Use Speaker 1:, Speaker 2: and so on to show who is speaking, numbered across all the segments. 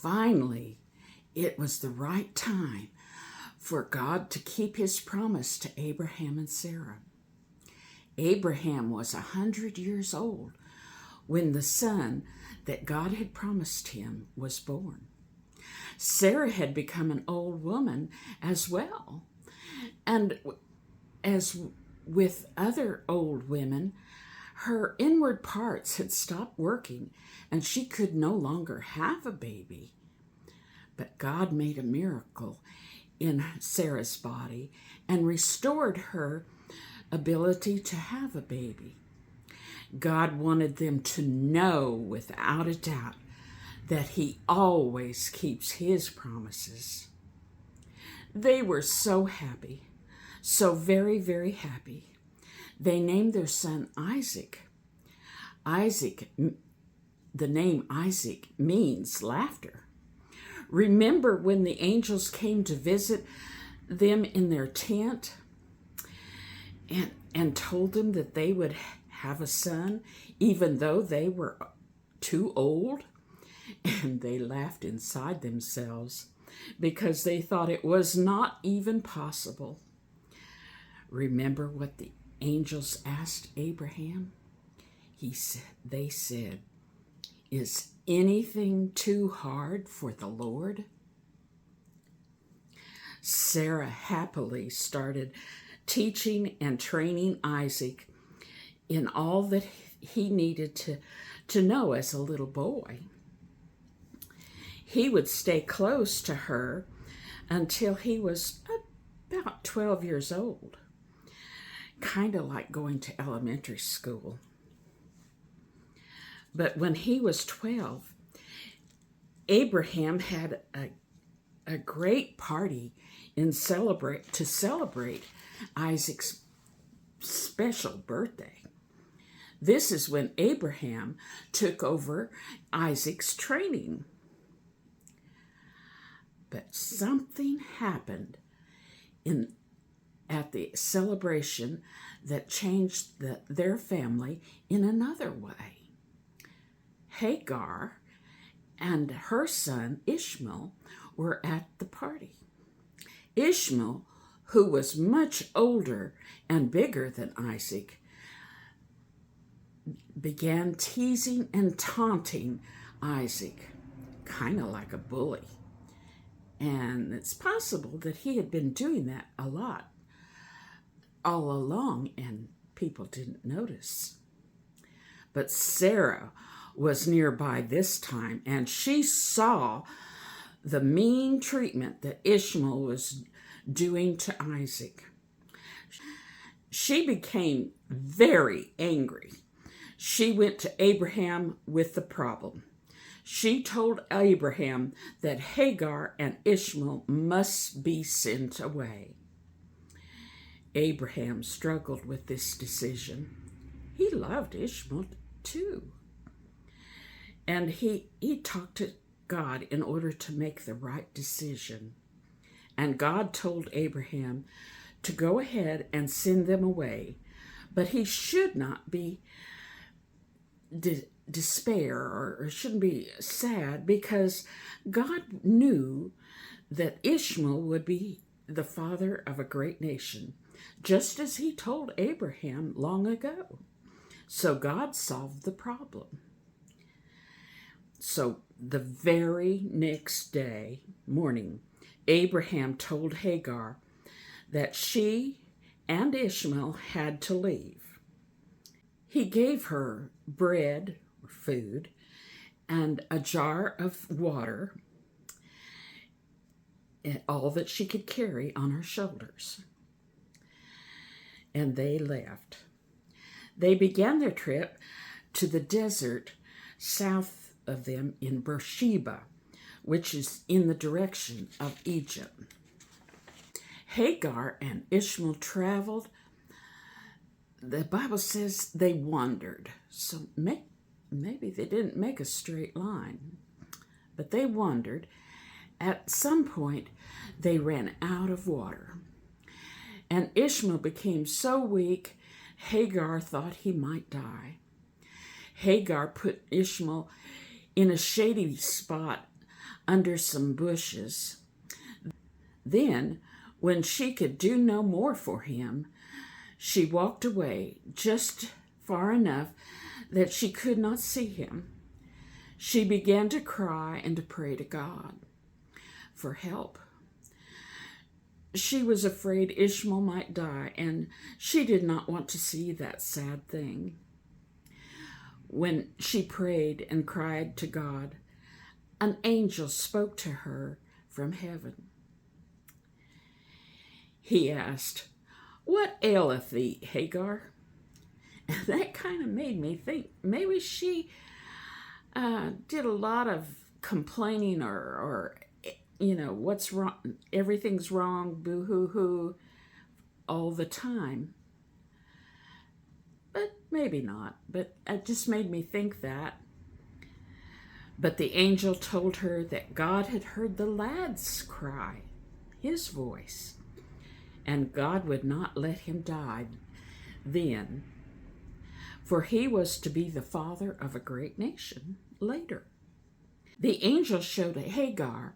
Speaker 1: finally, it was the right time for God to keep his promise to Abraham and Sarah. Abraham was 100 years old when the son that God had promised him was born. Sarah had become an old woman as well. And as with other old women, her inward parts had stopped working and she could no longer have a baby. But God made a miracle in Sarah's body and restored her ability to have a baby. God wanted them to know without a doubt that he always keeps his promises. They were so happy, so very, very happy. They named their son Isaac. The name Isaac means laughter. Remember when the angels came to visit them in their tent and told them that they would have a son, even though they were too old? And they laughed inside themselves because they thought it was not even possible. Remember what the angels asked Abraham? They said, "Is anything too hard for the Lord?" Sarah happily started teaching and training Isaac in all that he needed to know as a little boy. He would stay close to her until he was about 12 years old, kind of like going to elementary school. But when he was 12, Abraham had a great party to celebrate Isaac's special birthday. This is when Abraham took over Isaac's training. But something happened at the celebration that changed their family in another way. Hagar and her son Ishmael were at the party. Ishmael, who was much older and bigger than Isaac, began teasing and taunting Isaac, kind of like a bully. And it's possible that he had been doing that a lot all along and people didn't notice. But Sarah was nearby this time and she saw the mean treatment that Ishmael was doing to Isaac. She became very angry. She went to Abraham with the problem. She told Abraham that Hagar and Ishmael must be sent away. Abraham struggled with this decision. He loved Ishmael too. And he talked to God in order to make the right decision. And God told Abraham to go ahead and send them away, but he should not be despair or shouldn't be sad, because God knew that Ishmael would be the father of a great nation, just as he told Abraham long ago. So God solved the problem. So the very next morning, Abraham told Hagar that she and Ishmael had to leave. He gave her bread, or food, and a jar of water, and all that she could carry on her shoulders. And they left. They began their trip to the desert south of them in Beersheba, which is in the direction of Egypt. Hagar and Ishmael traveled. The Bible says they wandered, so maybe they didn't make a straight line, but they wandered. At some point, they ran out of water, and Ishmael became so weak, Hagar thought he might die. Hagar put Ishmael in a shady spot under some bushes. Then, when she could do no more for him, she walked away just far enough that she could not see him. She began to cry and to pray to God for help. She was afraid Ishmael might die, and she did not want to see that sad thing. When she prayed and cried to God, an angel spoke to her from heaven. He asked, "What aileth thee, Hagar?" And that kind of made me think maybe she did a lot of complaining or what's wrong, everything's wrong, boo-hoo-hoo, all the time. But maybe not. But it just made me think that. But the angel told her that God had heard the lad's cry, his voice, and God would not let him die then, for he was to be the father of a great nation later. The angel showed Hagar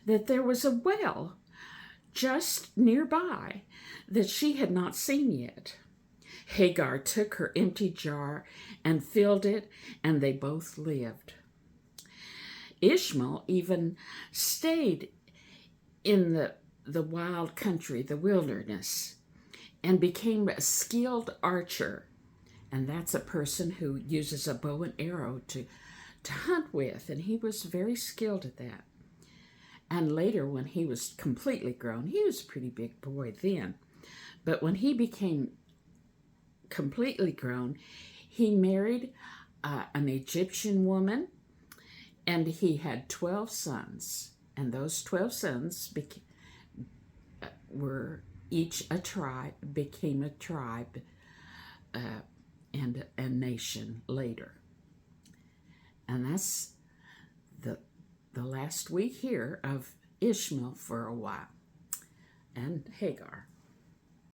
Speaker 1: that there was a well just nearby that she had not seen yet. Hagar took her empty jar and filled it, and they both lived. Ishmael even stayed in the wild country, the wilderness, and became a skilled archer. And that's a person who uses a bow and arrow to hunt with, and he was very skilled at that. And later, when he was completely grown, he was a pretty big boy then, but when he became completely grown, he married an Egyptian woman, and he had 12 sons, and those 12 sons were each a tribe, became a tribe and a nation later. And that's the last we hear of Ishmael for a while, and Hagar.